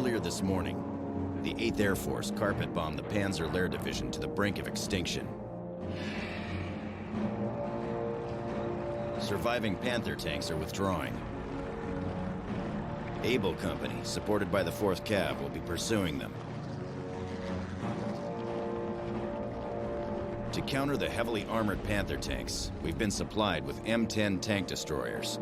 Earlier this morning, the 8th Air Force carpet-bombed the Panzer Lehr Division to the brink of extinction. Surviving Panther tanks are withdrawing. Able Company, supported by the 4th Cav, will be pursuing them. To counter the heavily armored Panther tanks, we've been supplied with M10 tank destroyers.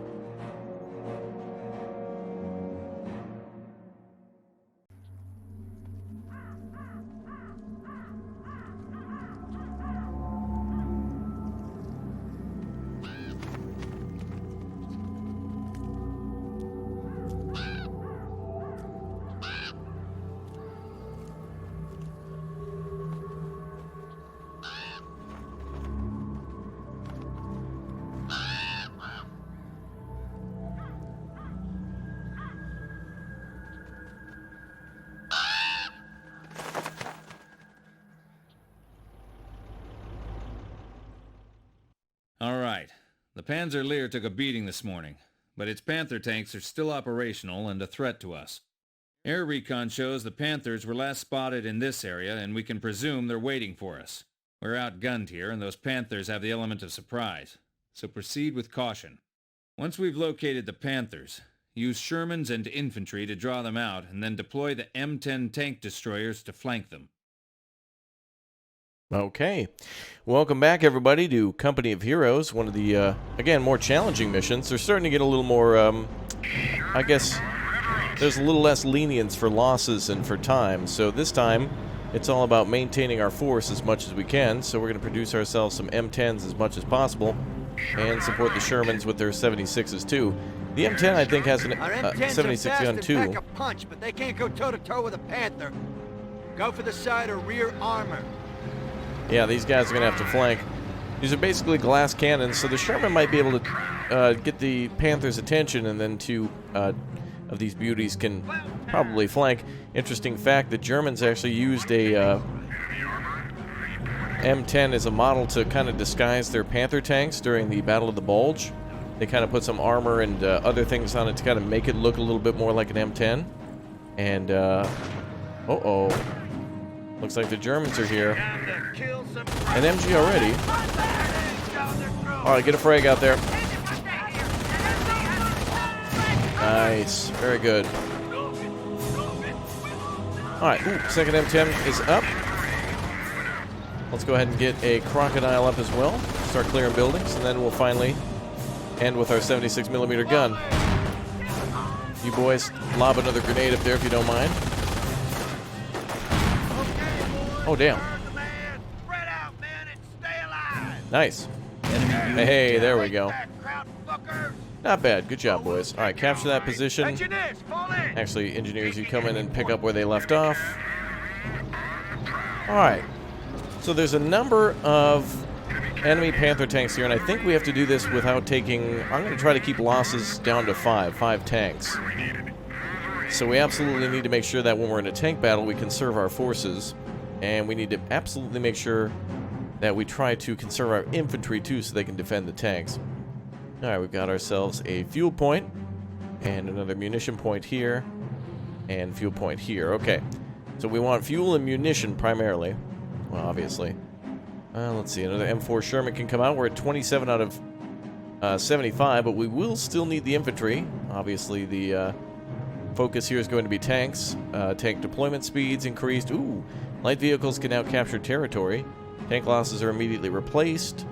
All right. The Panzer Lehr took a beating this morning, but its Panther tanks are still operational and a threat to us. Air recon shows the Panthers were last spotted in this area, and we can presume they're waiting for us. We're outgunned here, and those Panthers have the element of surprise, so proceed with caution. Once we've located the Panthers, use Shermans and infantry to draw them out, and then deploy the M10 tank destroyers to flank them. Okay. Welcome back, everybody, to Company of Heroes, one of the, again, more challenging missions. They're starting to get a little more, I guess, there's a little less lenience for losses and for time. So this time, it's all about maintaining our force as much as we can. So we're going to produce ourselves some M10s as much as possible and support the Shermans with their 76s, too. The M10, I think, has a 76 gun, too. Pack a punch, but they can't go toe-to-toe with a Panther. Go for the side or rear armor. Yeah, these guys are going to have to flank. These are basically glass cannons, so the Sherman might be able to get the Panther's attention, and then two of these beauties can probably flank. Interesting fact, the Germans actually used a M10 as a model to kind of disguise their Panther tanks during the Battle of the Bulge. They kind of put some armor and other things on it to kind of make it look a little bit more like an M10. And, uh-oh. Looks like the Germans are here. An MG already. Alright, get a frag out there. Nice. Very good. Alright, second M10 is up. Let's go ahead and get a crocodile up as well. Start clearing buildings, and then we'll finally end with our 76mm gun. You boys, lob another grenade up there if you don't mind. Oh, damn. Nice. Hey, there we go. Not bad. Good job, boys. All right, capture that position. Actually, engineers, you come in and pick up where they left off. All right. So there's a number of enemy Panther tanks here, and I think we have to do this without taking... I'm going to try to keep losses down to 5 tanks. So we absolutely need to make sure that when we're in a tank battle, we conserve our forces. And we need to absolutely make sure that we try to conserve our infantry, too, so they can defend the tanks. Alright, we've got ourselves a fuel point, and another munition point here, and fuel point here. Okay, so we want fuel and munition primarily. Well, obviously. Let's see, another M4 Sherman can come out. We're at 27 out of 75, but we will still need the infantry. Obviously, the focus here is going to be tanks. Tank deployment speeds increased. Ooh! Light vehicles can now capture territory. Tank losses are immediately replaced.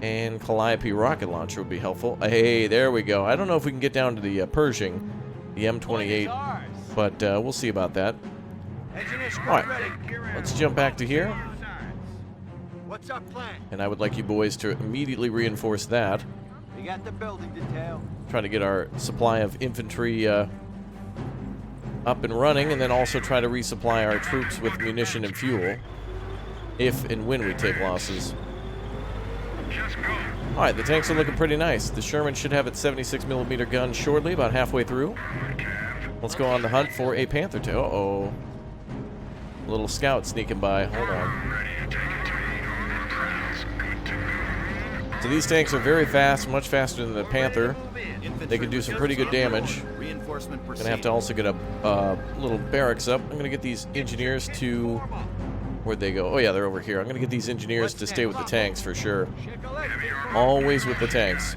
And Calliope rocket launcher would be helpful. Hey, there we go. I don't know if we can get down to the Pershing, the M28, but we'll see about that. Alright, let's jump back to here. What's our plan? And I would like you boys to immediately reinforce that. We got the building detail. Try to get our supply of infantry up and running, and then also try to resupply our troops with munition and fuel if and when we take losses. Alright, the tanks are looking pretty nice. The Sherman should have its 76mm gun shortly, about halfway through. Let's go on the hunt for a Panther tank. Uh-oh. A little scout sneaking by. Hold on. So these tanks are very fast, much faster than the Panther. They can do some pretty good damage. Reinforcement I'm gonna have to also get a little barracks up. I'm gonna get these engineers to... Where'd they go? Oh yeah, they're over here. I'm gonna get these engineers to stay with the tanks for sure. Always with the tanks.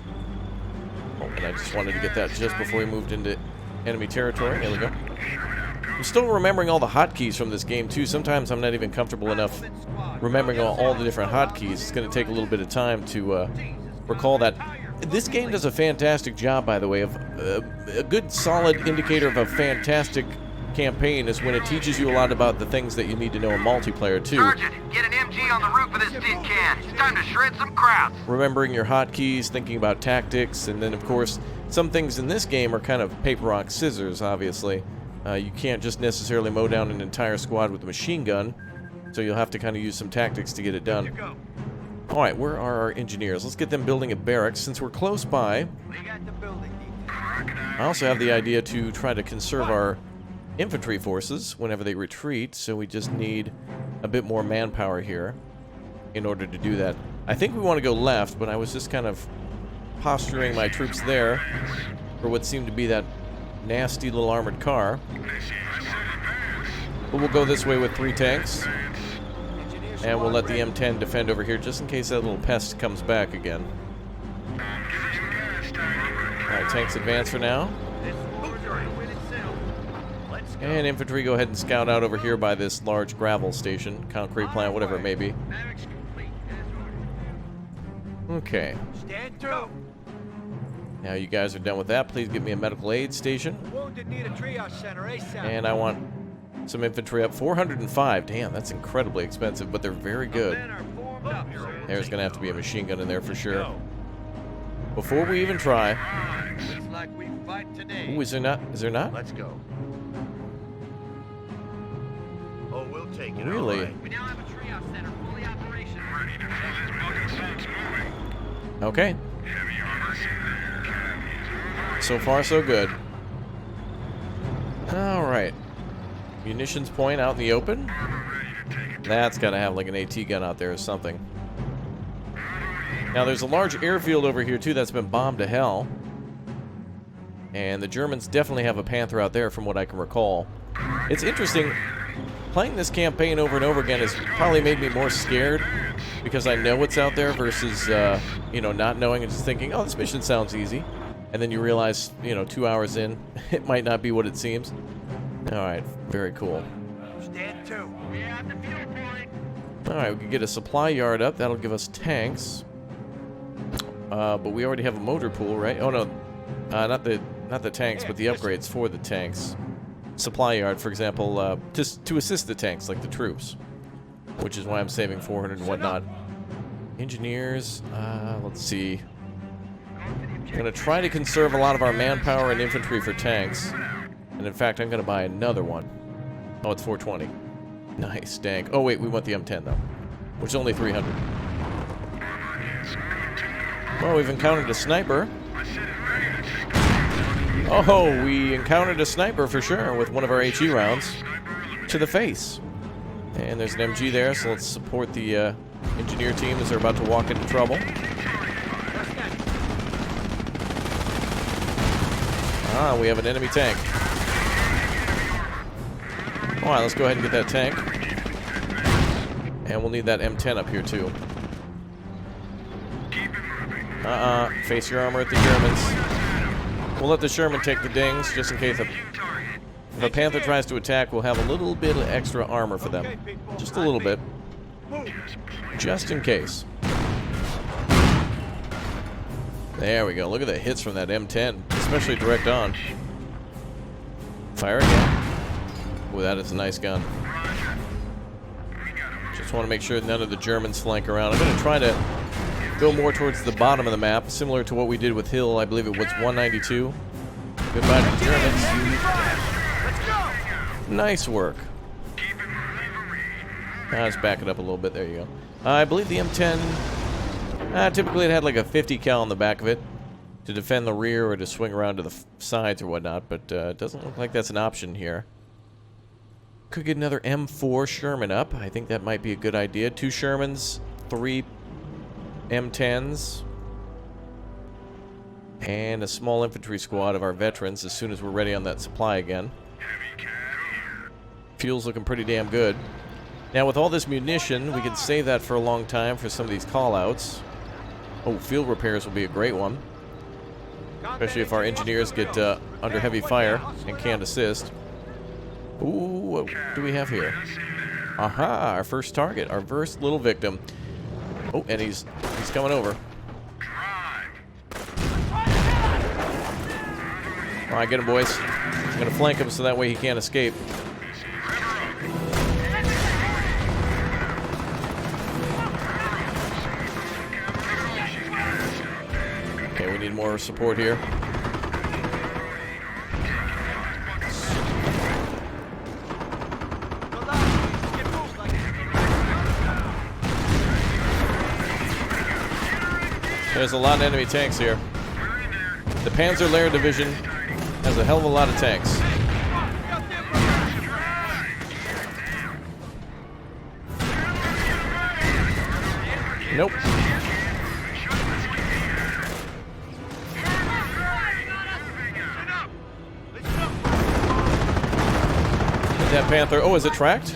Oh, and I just wanted to get that just before we moved into enemy territory. There we go. I'm still remembering all the hotkeys from this game too. Sometimes I'm not even comfortable enough remembering all the different hotkeys. It's gonna take a little bit of time to recall that. This game does a fantastic job, by the way, of a good solid indicator of a fantastic campaign is when it teaches you a lot about the things that you need to know in multiplayer too. Sergeant, get an MG on the roof of this tin can. It's time to shred some krauts. Remembering your hotkeys, thinking about tactics, and then of course some things in this game are kind of paper, rock, scissors, obviously. You can't just necessarily mow down an entire squad with a machine gun, so you'll have to kind of use some tactics to get it done. Alright, where are our engineers? Let's get them building a barracks since we're close by. I also have the idea to try to conserve our infantry forces whenever they retreat, so we just need a bit more manpower here in order to do that. I think we want to go left, but I was just kind of posturing my troops there for what seemed to be that nasty little armored car. But we'll go this way with 3 tanks, and we'll let the M10 defend over here just in case that little pest comes back again. Alright, tanks advance for now. And infantry, go ahead and scout out over here by this large gravel station, concrete plant, whatever it may be. Okay. Now you guys are done with that. Please give me a medical aid station. And I want some infantry up. 405. Damn, that's incredibly expensive, but they're very good. There's going to have to be a machine gun in there for sure. Before we even try. Ooh, is there not? Is there not? Let's go. Oh, we'll take it. Really? We now have a triage center fully operational. Okay. So far, so good. Alright. Munitions point out in the open. That's got to have like an AT gun out there or something. Now, there's a large airfield over here, too, that's been bombed to hell. And the Germans definitely have a Panther out there, from what I can recall. It's interesting. Playing this campaign over and over again has probably made me more scared because I know what's out there versus, you know, not knowing and just thinking, oh, this mission sounds easy. And then you realize, you know, 2 hours in, it might not be what it seems. Alright, very cool. Stand to. Alright, we can get a supply yard up. That'll give us tanks. But we already have a motor pool, right? Oh, no. Not the tanks, but the upgrades for the tanks. Supply yard, for example, just to assist the tanks, like the troops. Which is why I'm saving 400 and whatnot. Engineers, let's see. I'm going to try to conserve a lot of our manpower and infantry for tanks. And in fact, I'm going to buy another one. Oh, it's 420. Nice, dang. Oh, wait, we want the M10, though. Which is only 300. Well, we've encountered a sniper. Oh, we encountered a sniper for sure with one of our HE rounds to the face. And there's an MG there, so let's support the engineer team as they're about to walk into trouble. Ah, we have an enemy tank. Alright, let's go ahead and get that tank. And we'll need that M10 up here too. Face your armor at the Germans. We'll let the Sherman take the dings, just in case if a Panther tries to attack, we'll have a little bit of extra armor for them. Just a little bit. Just in case. There we go. Look at the hits from that M10, especially direct on. Fire again. Ooh, that is a nice gun. Just want to make sure none of the Germans flank around. I'm going to try to go more towards the bottom of the map, similar to what we did with Hill. I believe it was 192. Goodbye to the Germans. Nice work. Let's back it up a little bit. There you go. I believe the M10, typically it had like a 50 cal on the back of it to defend the rear or to swing around to the sides or whatnot, but it doesn't look like that's an option here. Could get another M4 Sherman up. I think that might be a good idea. 2 Shermans, 3 M10s. And a small infantry squad of our veterans as soon as we're ready on that supply again. Fuel's looking pretty damn good. Now with all this munition, we can save that for a long time for some of these call-outs. Oh, field repairs will be a great one. Especially if our engineers get under heavy fire and can't assist. Ooh, what do we have here? Aha, our first target, our first little victim. Oh, and he's coming over. Alright, get him, boys. I'm gonna flank him so that way he can't escape. Okay, we need more support here. There's a lot of enemy tanks here. The Panzer Lair Division has a hell of a lot of tanks. Nope. Hit that Panther. Oh, is it tracked?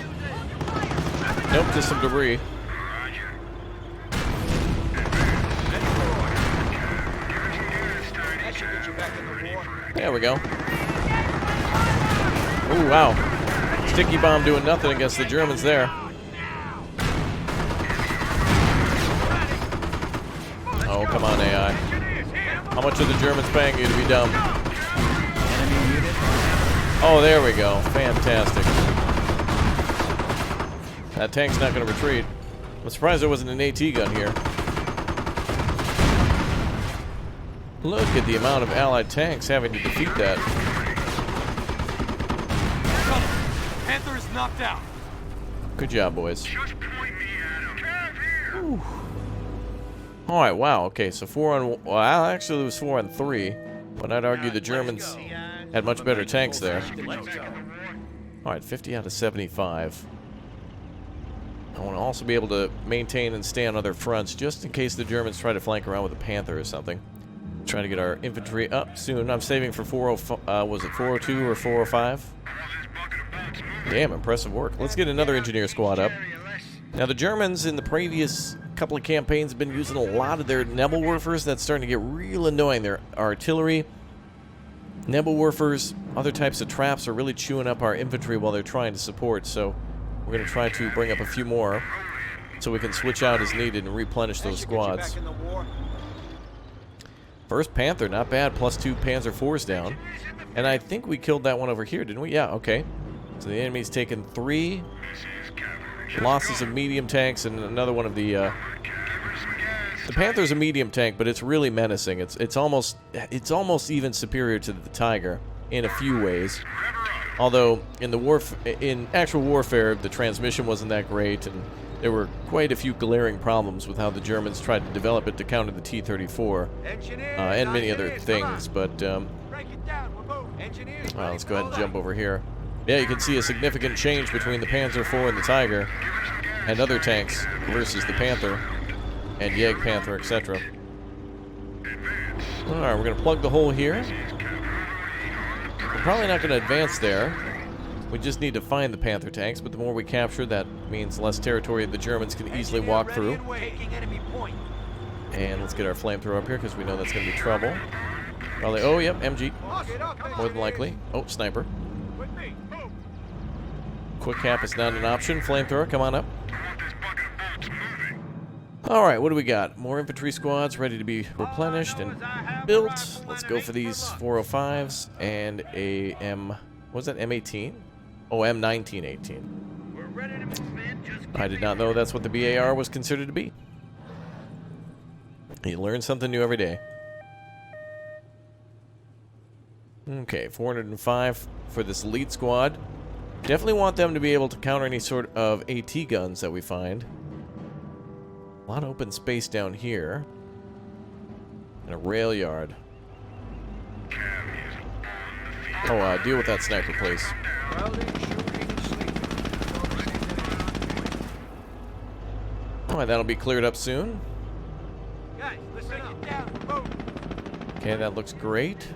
Nope, just some debris. There we go. Oh, wow. Sticky bomb doing nothing against the Germans there. Oh, come on, AI. How much are the Germans paying you to be dumb? Oh, there we go. Fantastic. That tank's not going to retreat. I'm surprised there wasn't an AT gun here. Look at the amount of Allied tanks having to defeat that. Panther is knocked out. Good job, boys. Alright, wow. Okay, so 4 on... Well, actually it was 4 on 3. But I'd argue the Germans had much better tanks there. Alright, 50 out of 75. I want to also be able to maintain and stay on other fronts just in case the Germans try to flank around with a Panther or something. Trying to get our infantry up soon. I'm saving for 405, was it 402 or 405? Damn, impressive work. Let's get another engineer squad up. Now the Germans in the previous couple of campaigns have been using a lot of their Nebelwerfers. That's starting to get real annoying. Their artillery, Nebelwerfers, other types of traps are really chewing up our infantry while they're trying to support. So we're going to try to bring up a few more so we can switch out as needed and replenish those squads. First Panther, not bad. +2 Panzer IVs down. And I think we killed that one over here, didn't we? Yeah, okay. So the enemy's taken 3 losses of medium tanks and another one of the Panther's a medium tank, but it's really menacing. It's almost even superior to the Tiger in a few ways. Although in actual warfare, the transmission wasn't that great, and there were quite a few glaring problems with how the Germans tried to develop it to counter the T-34 and many other things. But let's go ahead and jump over here. Yeah, you can see a significant change between the Panzer IV and the Tiger and other tanks versus the Panther and Jagdpanther, etc. Alright, we're going to plug the hole here. We're probably not going to advance there. We just need to find the Panther tanks, but the more we capture, that means less territory the Germans can easily walk through. And let's get our flamethrower up here, because we know that's going to be trouble. Probably, oh, yep, MG. More than likely. Oh, sniper. Quick cap is not an option. Flamethrower, come on up. Alright, what do we got? More infantry squads ready to be replenished and built. Let's go for these 405s and a M... What was that, M18? Oh, M1918. I did not know that's what the BAR was considered to be. You learn something new every day. Okay, 405 for this elite squad. Definitely want them to be able to counter any sort of AT guns that we find. A lot of open space down here. And a rail yard. Oh, deal with that sniper, please. Alright, that'll be cleared up soon. Okay, that looks great.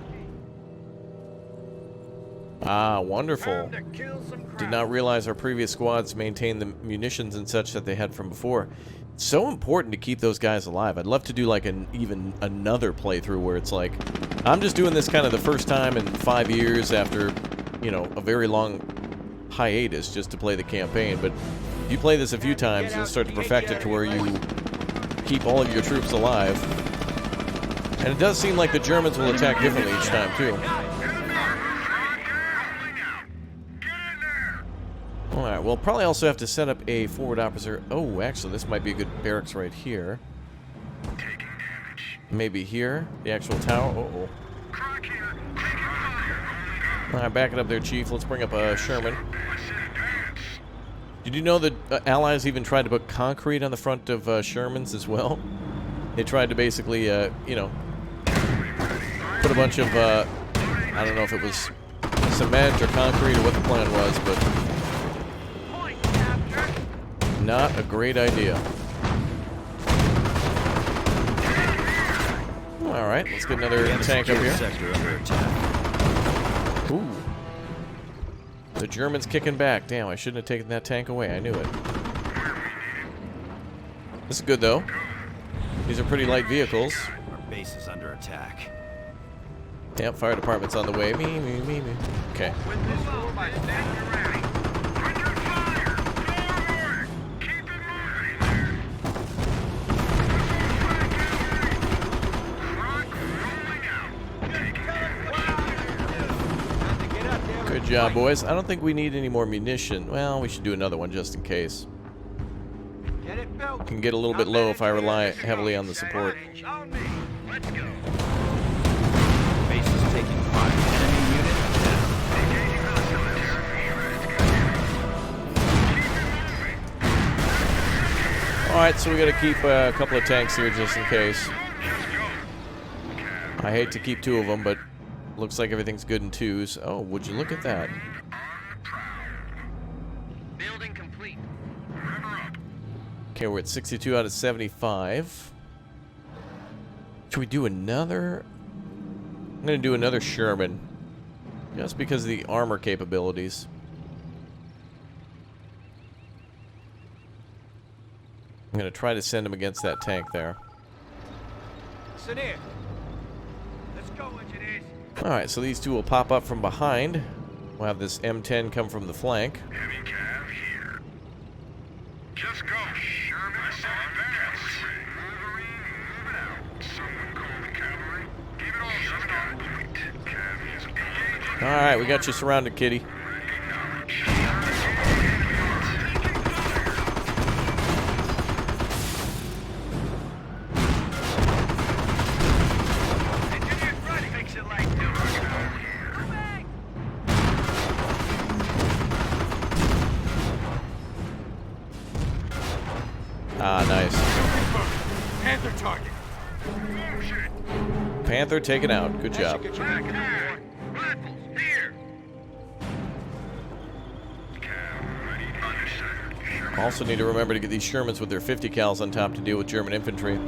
Ah, wonderful. Did not realize our previous squads maintained the munitions and such that they had from before. It's so important to keep those guys alive. I'd love to do like even another playthrough where it's like, I'm just doing this kind of the first time in 5 years after, you know, a very long hiatus just to play the campaign. But if you play this a few times, you'll start to perfect it to where you keep all of your troops alive. And it does seem like the Germans will attack differently each time, too. Alright, we'll probably also have to set up a forward officer. Oh, actually, this might be a good barracks right here. Maybe here, the actual tower. Uh-oh. Alright, back it up there, Chief. Let's bring up a Sherman. Did you know that Allies even tried to put concrete on the front of Shermans as well? They tried to basically, you know, put a bunch of, I don't know if it was cement or concrete or what the plan was, but not a great idea. Alright, let's get another tank up here. Sector under attack. Ooh. The Germans kicking back. Damn, I shouldn't have taken that tank away. I knew it. This is good, though. These are pretty light vehicles. Our base is under attack. Yep, fire department's on the way. Me. Okay. Good job, boys. I don't think we need any more munition. Well, we should do another one just in case. Can get a little bit low if I rely heavily on the support. Base is taking fire. Enemy unit down. Alright, so we gotta keep a couple of tanks here just in case. I hate to keep two of them, but looks like everything's good in twos. Oh, would you look at that? Building complete. Okay, we're at 62 out of 75. Should we do another? I'm gonna do another Sherman. Just because of the armor capabilities. I'm gonna try to send him against that tank there. Listen here. Let's go, engineers. Alright, so these two will pop up from behind. We'll have this M10 come from the flank. Heavy cav here. Just go, Sherman. I said advance. Wolverine, moving out. Someone call the cavalry. Keep it all shoved on point. Cav is engaging. Alright, we got you surrounded, kitty. Ah, nice. Panther target. Panther taken out. Good job. Rifles, here. Also need to remember to get these Shermans with their 50 cals on top to deal with German infantry.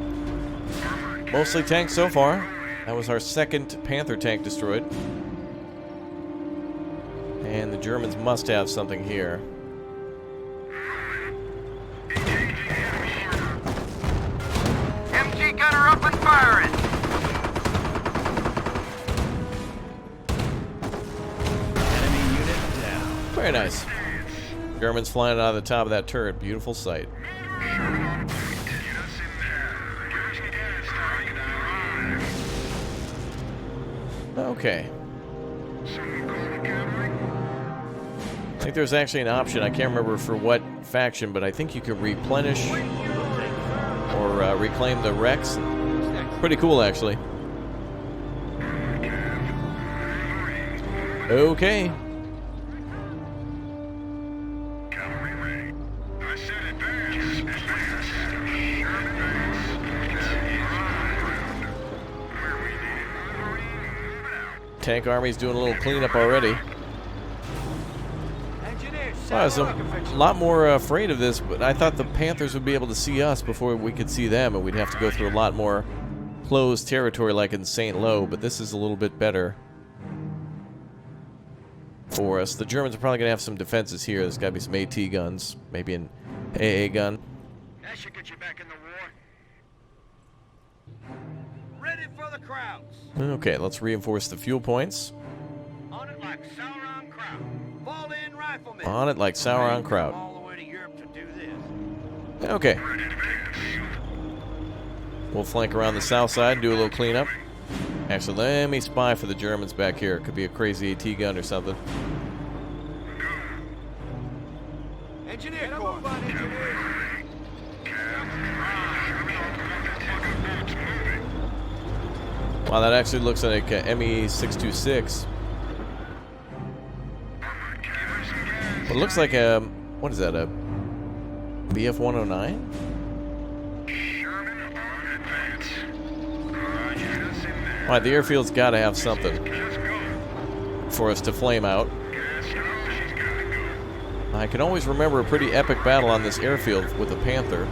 Mostly tanks so far. That was our second Panther tank destroyed. And the Germans must have something here. MG gunner up and firing. Enemy unit down. Very nice. Germans flying out of the top of that turret. Beautiful sight. Okay. I think there's actually an option. I can't remember for what faction, but I think you can replenish or reclaim the wrecks. Pretty cool, actually. Okay. Tank Army's doing a little cleanup already. I was a lot more afraid of this, but I thought the Panthers would be able to see us before we could see them, and we'd have to go through a lot more closed territory like in St. Lo, but this is a little bit better for us. The Germans are probably going to have some defenses here. There's got to be some AT guns, maybe an AA gun. That should get you back in the war. Ready for the crowds. Okay, let's reinforce the fuel points. On it like Sauron crowd. Fall in, riflemen. On it like Sauron crowd. All the way to Europe to do this. Okay. We'll flank around the south side and do a little cleanup. Actually, let me spy for the Germans back here. It could be a crazy AT gun or something. Engineer, come on, engineers. Wow, that actually looks like a ME-626. It looks like a, what is that, a BF-109? Alright, the airfield's got to have something for us to flame out. I can always remember a pretty epic battle on this airfield with the Panther.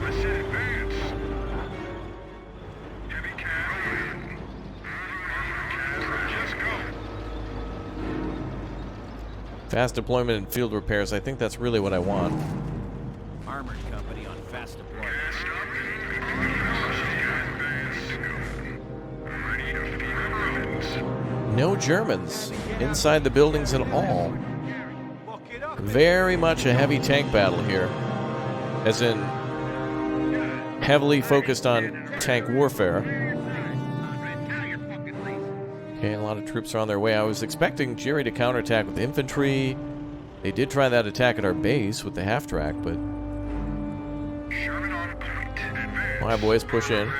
Fast deployment and field repairs, I think that's really what I want. Armored company on fast deployment. No Germans inside the buildings at all. Very much a heavy tank battle here. As in, heavily focused on tank warfare. Okay, a lot of troops are on their way. I was expecting Jerry to counterattack with infantry. They did try that attack at our base with the half-track, but... My boys, push in.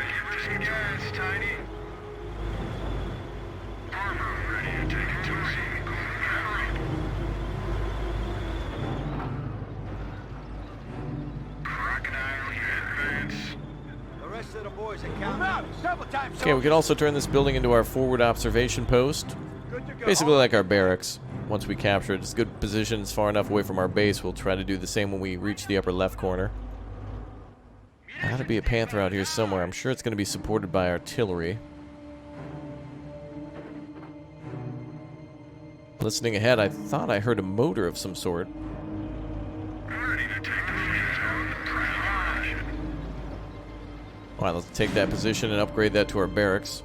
Okay, we could also turn this building into our forward observation post. Basically like our barracks. Once we capture it, it's good position. It's far enough away from our base. We'll try to do the same when we reach the upper left corner. Got to be a Panther out here somewhere. I'm sure it's going to be supported by artillery. Listening ahead, I thought I heard a motor of some sort. Alright, let's take that position and upgrade that to our barracks.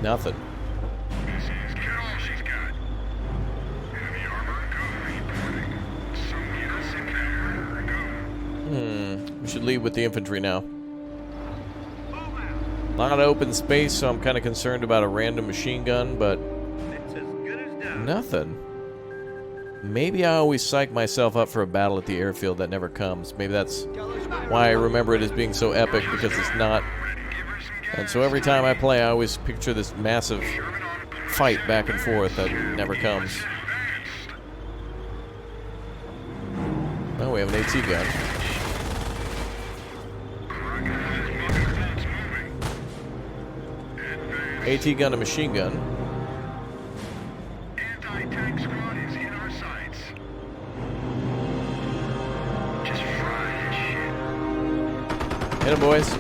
Nothing. We should lead with the infantry now. A lot of open space, so I'm kind of concerned about a random machine gun, but nothing. Maybe I always psych myself up for a battle at the airfield that never comes. Maybe that's why I remember it as being so epic, because it's not. And so every time I play, I always picture this massive fight back and forth that never comes. Oh, we have an AT gun. AT gun and machine gun. Anti-tank squad is in our sights. Just fry this shit. Hit 'em, boys.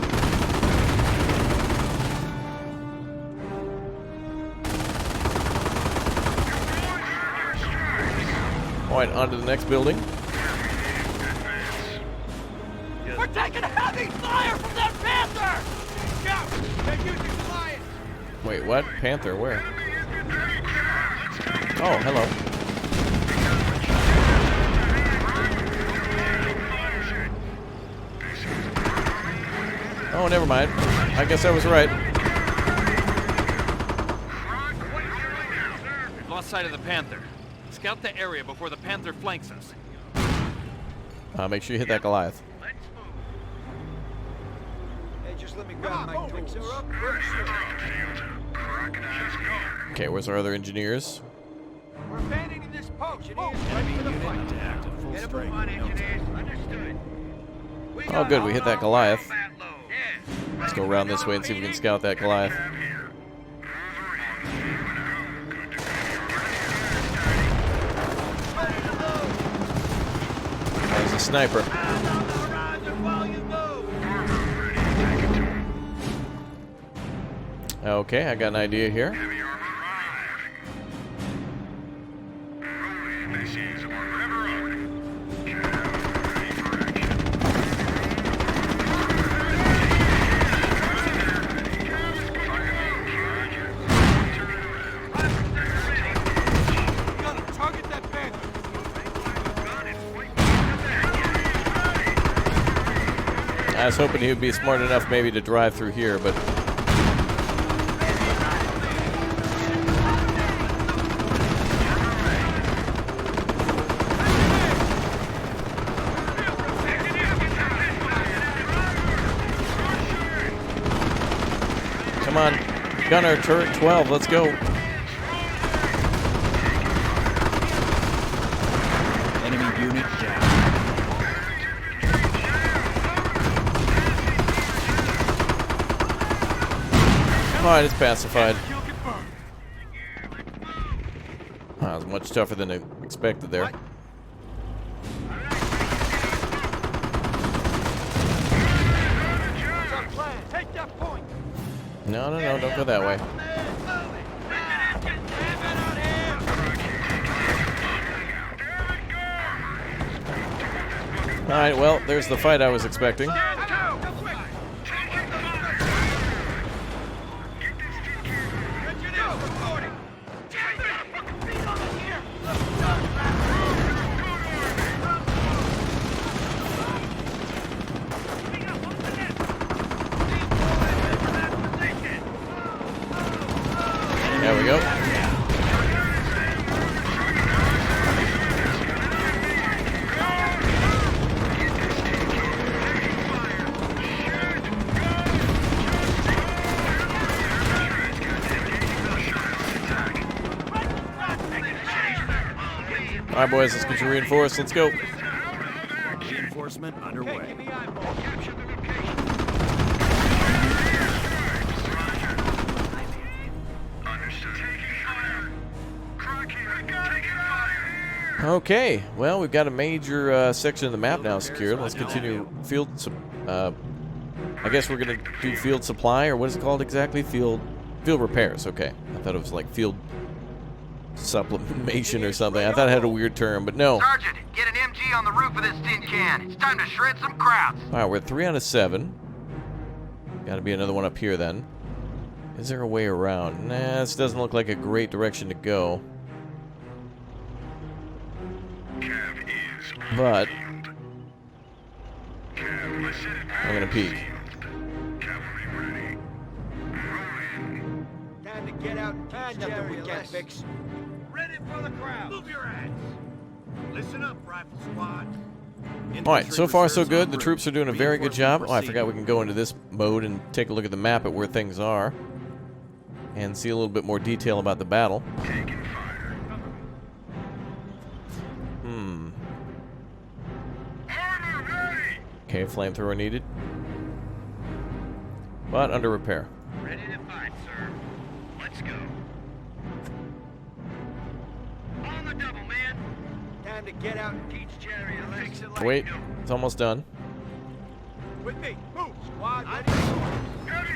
Alright, on to the next building. We're taking heavy fire from that Panther! Scout! They're using the Lions! Wait, what? Panther, where? Oh, hello. Oh, never mind. I guess I was right. We've lost sight of the Panther. Scout the area before the Panther flanks us. Make sure you hit that Goliath. Hey, just let me grab my tools. Okay, where's our other engineers? We're abandoning this post. Ready for the fight. Get a move on, engineers. Understood. Oh, good, we hit that Goliath. Let's go around this way and see if we can scout that Goliath. the sniper. Okay, I got an idea here. Heavy armor arrived. Rolling. This is our river up. Cav, ready for action. Cav is firing. Turn it around. Gotta target that panther. I was hoping he would be smart enough maybe to drive through here, but... Come on, Gunner, turret 12, let's go. Enemy unit down. Alright, it's pacified. That was much tougher than I expected there. Take that point. No, don't go that way. Alright, well, there's the fight I was expecting. There we go. All right, boys, let's get you reinforced. Let's go. Reinforcement underway. Okay, well, we've got a major section of the map now secured. Let's continue field. I guess we're gonna do field supply, or what is it called exactly? Field repairs. Okay, I thought it was like field supplementation or something. I thought it had a weird term, but no. Sergeant, get an MG on the roof of this tin can. It's time to shred some krauts. All right, we're at 3 out of 7. Got to be another one up here then. Is there a way around? Nah, this doesn't look like a great direction to go. But I'm gonna peek. Time to get out and teach nothing we can't fix. Ready for the crowd. Move your ass. Listen up, rifle squad. Alright, so far so good. The troops are doing a very good job. Oh, I forgot we can go into this mode and take a look at the map at where things are. And see a little bit more detail about the battle. Okay, flamethrower needed. But under repair. Ready to fight, sir. Let's go. On the double, man. Time to get out and teach Jerry a lesson. Wait, it's almost done. With me. Move, squad. Ready?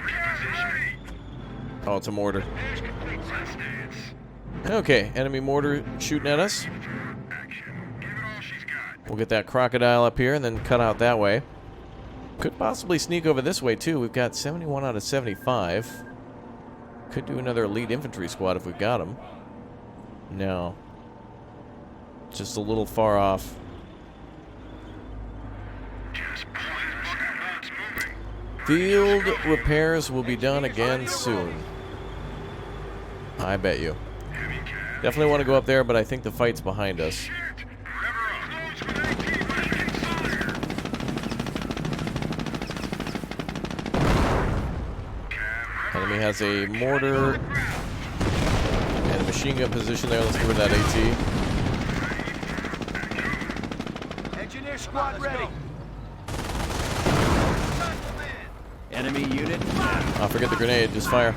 Oh, it's a mortar. There's complete stance. Okay, enemy mortar shooting at us. Action. Give it all she's got. We'll get that crocodile up here and then cut out that way. Could possibly sneak over this way too. We've got 71 out of 75. Could do another elite infantry squad if we've got them. No. Just a little far off. Field repairs will be done again soon. I bet you. Definitely want to go up there, but I think the fight's behind us. Enemy has a mortar and a machine gun position there. Let's give her that AT. Engineer squad ready. Enemy unit. Oh, forget the grenade. Just fire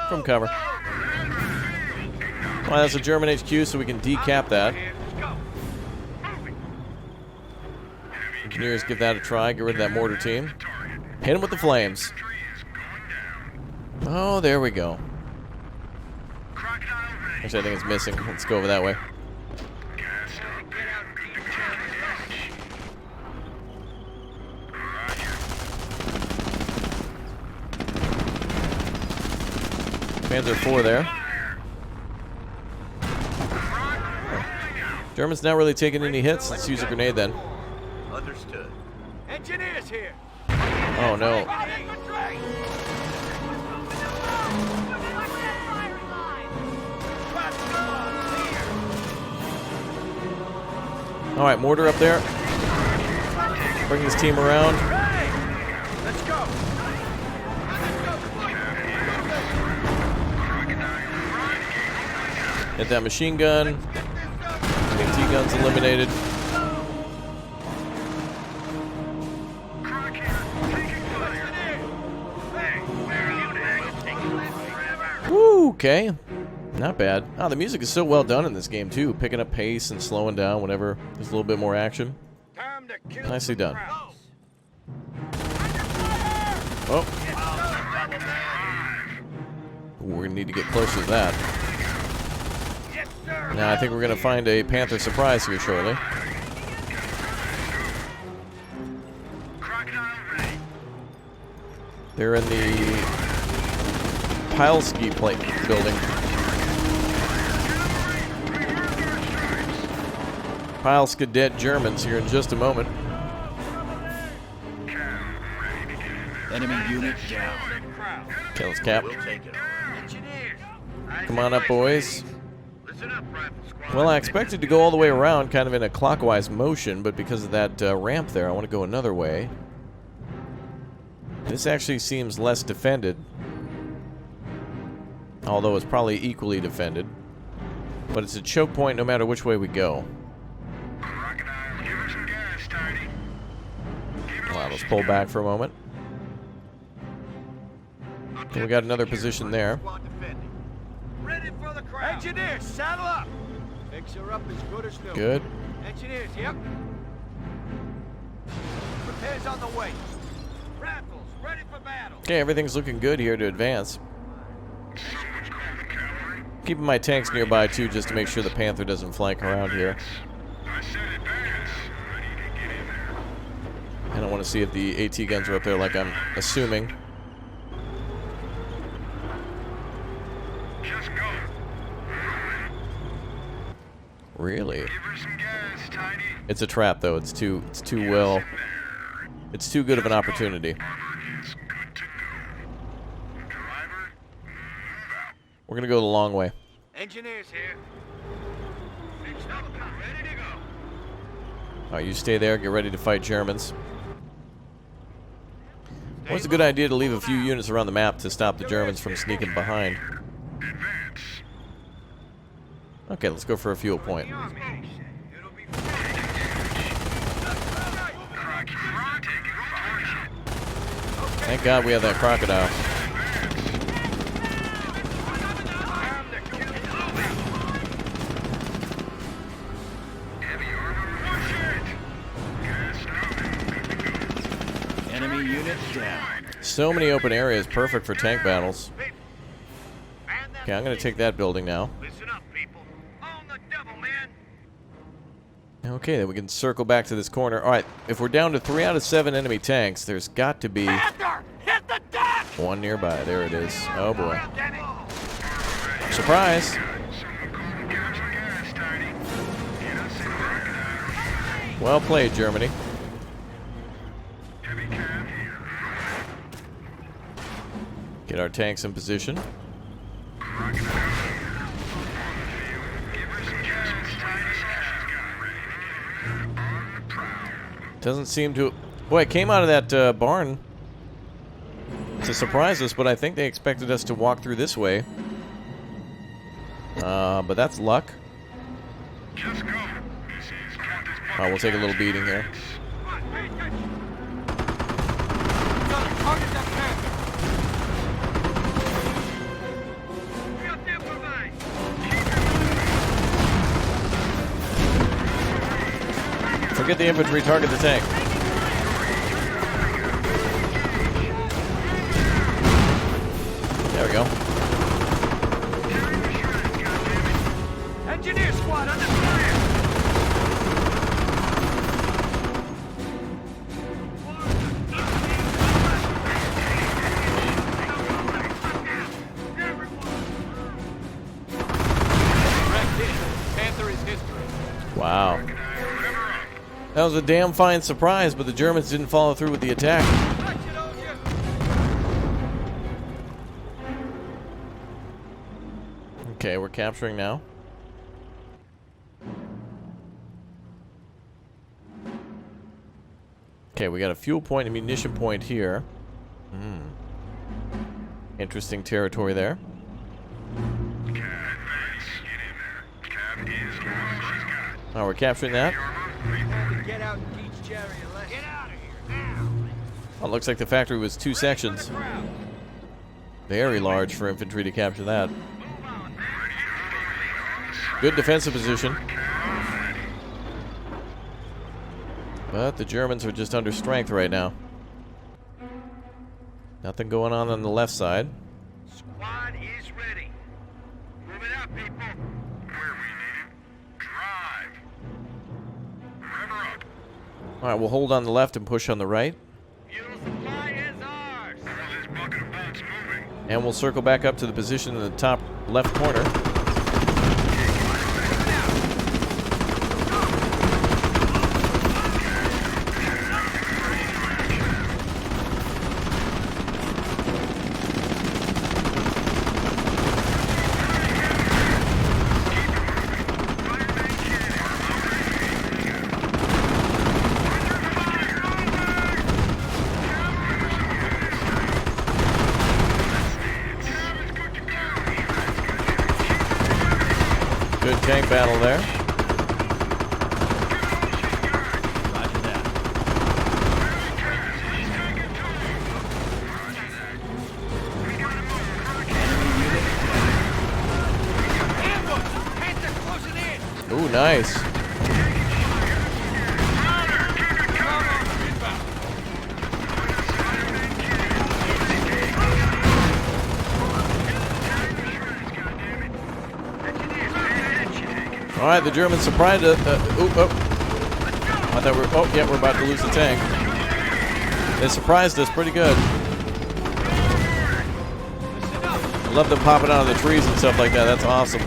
from cover. Well, that's a German HQ, so we can decap that. Engineers give that a try. Get rid of that mortar team. Hit him with the flames. Oh, there we go. Actually, I think it's missing. Let's go over that way. Panther 4 there. German's not really taking any hits. Let's use a grenade then. Understood. Engineers here. Oh no. Alright, mortar up there. Bring this team around. Let's go. Hit that machine gun. AT gun's eliminated. Woo, okay. Not bad. Oh, the music is so well done in this game, too. Picking up pace and slowing down whenever there's a little bit more action. Nicely done. Oh. Ooh, we're going to need to get closer to that. Now, I think we're going to find a Panther surprise here shortly. They're in the pile ski plate building. Pile cadet Germans here in just a moment. Enemy unit down. Kills Cap. Come on up, boys. Well, I expected to go all the way around, kind of in a clockwise motion, but because of that ramp there, I want to go another way. This actually seems less defended, although it's probably equally defended. But it's a choke point no matter which way we go. Wow, let's pull back for a moment. Okay, we got another position there. Ready for the crowd. Engineers, saddle up. Fixer up as good as new. Good. Engineers, yep. Repairs on the way. Rifles, ready for battle. Okay, everything's looking good here to advance. Keeping my tanks nearby too, just to make sure the Panther doesn't flank around here. I don't want to see if the AT guns are up there like I'm assuming. Really? It's a trap though. It's too well. It's too good of an opportunity. We're gonna go the long way. Engineers here. Fixed up, ready to go. Alright, you stay there, get ready to fight Germans. Well, it's a good idea to leave a few units around the map to stop the Germans from sneaking behind. Okay, let's go for a fuel point. Thank God we have that crocodile. Enemy unit down. So many open areas, perfect for tank battles. Okay, I'm going to take that building now. Listen up, people. On the double, man. Okay, then we can circle back to this corner. Alright, if we're down to 3 out of 7 enemy tanks, there's got to be Panther, hit the deck. one nearby. There it is. Oh boy. Surprise! Well played, Germany. Get our tanks in position. Doesn't seem to... Boy, it came out of that barn to surprise us, but I think they expected us to walk through this way. But that's luck. We'll take a little beating here. Forget the infantry, target the tank. was a damn fine surprise, but the Germans didn't follow through with the attack. Okay, we're capturing now. Okay, we got a fuel point and munition point here. Interesting territory there. Oh, we're capturing that. Get out and teach Jerry a lesson. Get out of here now. Oh, it looks like the factory was 2 sections. Very large for infantry to capture that. Good defensive position. But the Germans are just under strength right now. Nothing going on the left side. Squad is ready. Move it up, people. Where we need it. Drive. Rev up. Alright, we'll hold on the left and push on the right. Fuel supply is ours. How's this bucket of bolts moving? And we'll circle back up to the position in the top left corner. Good tank battle there. Roger that. Ooh, nice. All right, the Germans surprised us. I thought we're about to lose the tank. They surprised us pretty good. I love them popping out of the trees and stuff like that. That's awesome.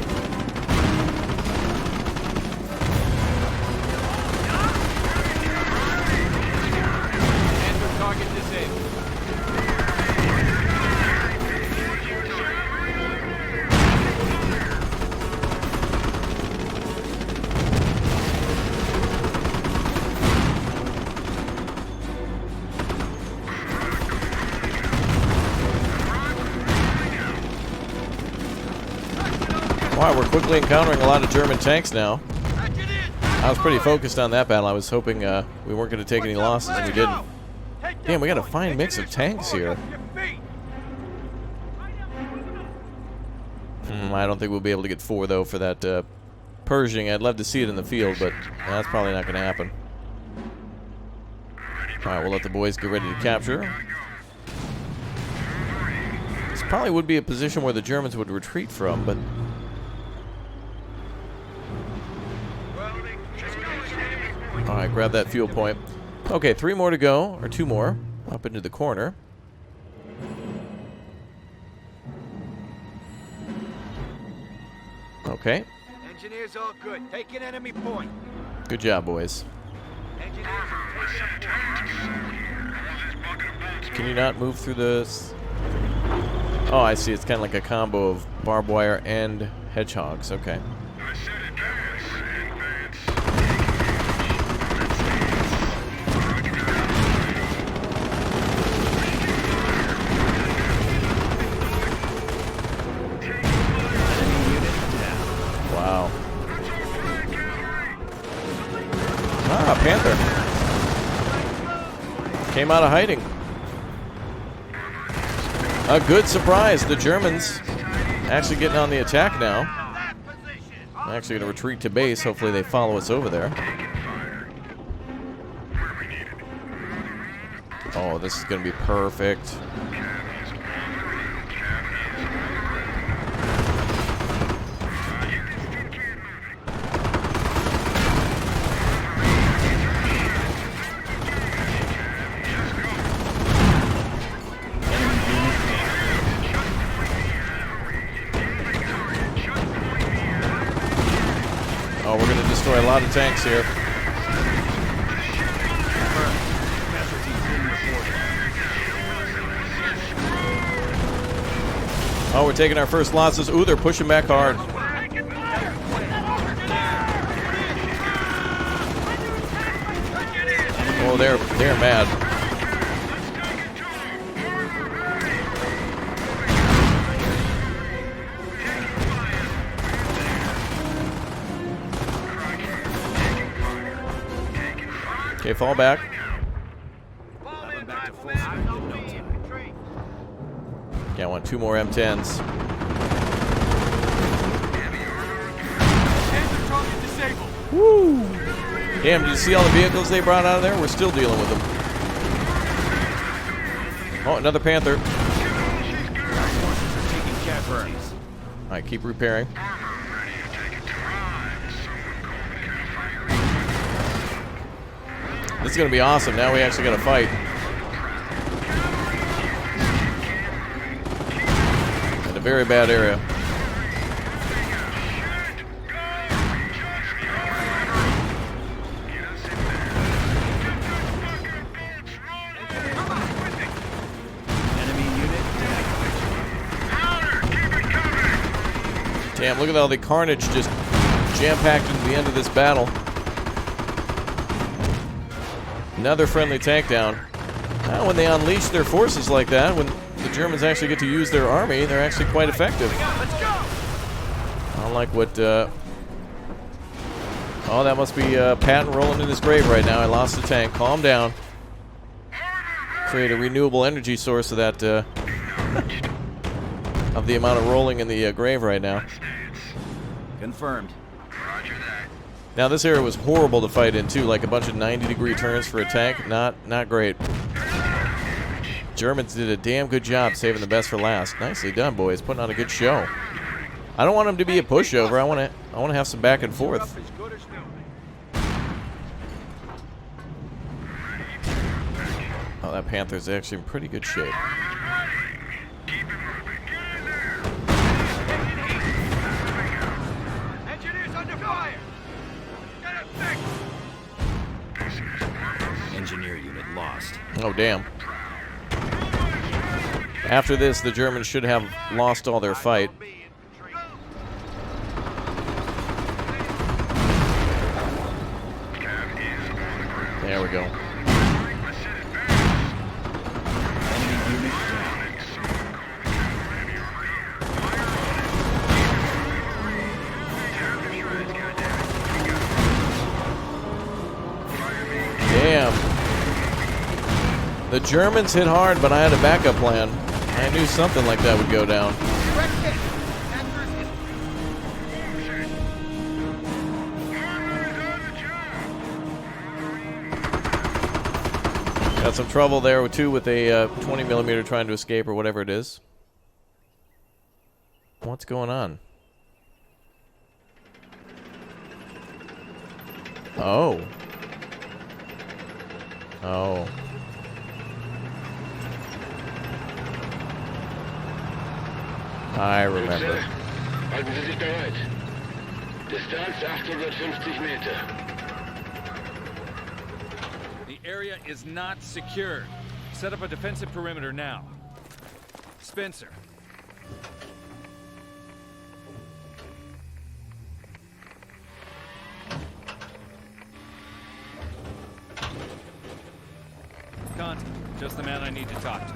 Target disabled. Alright, we're quickly encountering a lot of German tanks now. I was pretty focused on that battle. I was hoping we weren't going to take any losses, and we didn't. Damn, we got a fine mix of tanks here. I don't think we'll be able to get 4, though, for that Pershing. I'd love to see it in the field, but that's probably not going to happen. Alright, we'll let the boys get ready to capture. This probably would be a position where the Germans would retreat from, but... Alright, grab that fuel point. Okay, 3 more to go, or 2 more, up into the corner. Okay. Engineers all good. Take an enemy point. Good job, boys. Engineers, take some point. Can you not move through this? Oh, I see. It's kind of like a combo of barbed wire and hedgehogs. Okay. I said advance. Wow. Ah, Panther. Came out of hiding. A good surprise. The Germans actually getting on the attack now. I'm actually going to retreat to base. Hopefully they follow us over there. Oh, this is going to be perfect. Oh, we're going to destroy a lot of tanks here. Oh, we're taking our first losses. Ooh, they're pushing back hard. Oh, they're mad. Okay, fall back. Yeah, I want 2 more M10s. Woo! Damn, did you see all the vehicles they brought out of there? We're still dealing with them. Oh, another Panther. Alright, keep repairing. This is going to be awesome. Now we actually got to fight. In a very bad area. Damn, look at all the carnage just jam-packed into the end of this battle. Another friendly tank down. Now, when they unleash their forces like that, when the Germans actually get to use their army, they're actually quite effective. Unlike what, oh, that must be Patton rolling in his grave right now. I lost the tank. Calm down. Create a renewable energy source of that, of the amount of rolling in the grave right now. Confirmed. Now this area was horrible to fight in too, like a bunch of 90-degree turns for a tank. Not great. Germans did a damn good job saving the best for last. Nicely done, boys. Putting on a good show. I don't want them to be a pushover. I want to have some back and forth. Oh, that Panther's actually in pretty good shape. Engineer unit lost. Oh, damn. After this, the Germans should have lost all their fight. There we go. Damn. The Germans hit hard, but I had a backup plan. I knew something like that would go down. Got some trouble there too with a 20mm trying to escape or whatever it is. What's going on? Oh. Oh. I remember. Halten Sie sich bereit. Distanz 850 Meter. The area is not secure. Set up a defensive perimeter now. Spencer. Conti, just the man I need to talk to.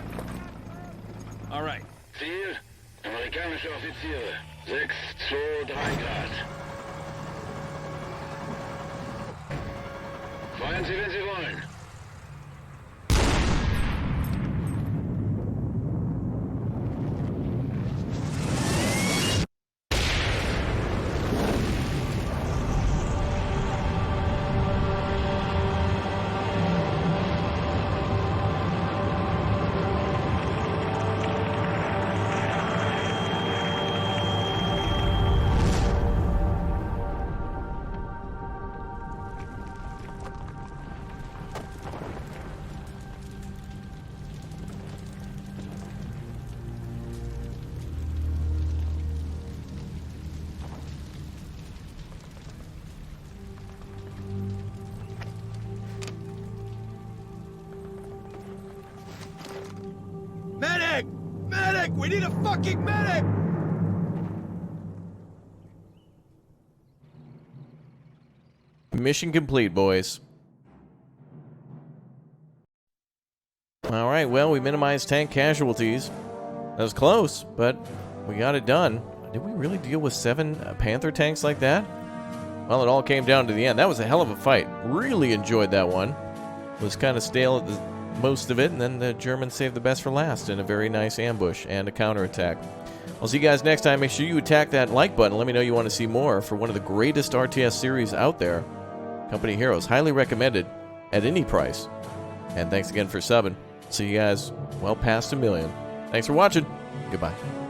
All right. Ziel, amerikanische Offiziere. 6-2-3 Grad. Feuern Sie, wenn Sie wollen. Medic! Medic! We need a fucking medic! Mission complete, boys. Alright, well, we minimized tank casualties. That was close, but we got it done. Did we really deal with 7 Panther tanks like that? Well, it all came down to the end. That was a hell of a fight. Really enjoyed that one. Was kind of stale at the most of it, and then the Germans saved the best for last in a very nice ambush and a counterattack. I'll see you guys next time. Make sure you attack that like button. Let me know you want to see more for one of the greatest RTS series out there. Company Heroes. Highly recommended at any price. And thanks again for subbing. See you guys well past 1 million. Thanks for watching. Goodbye.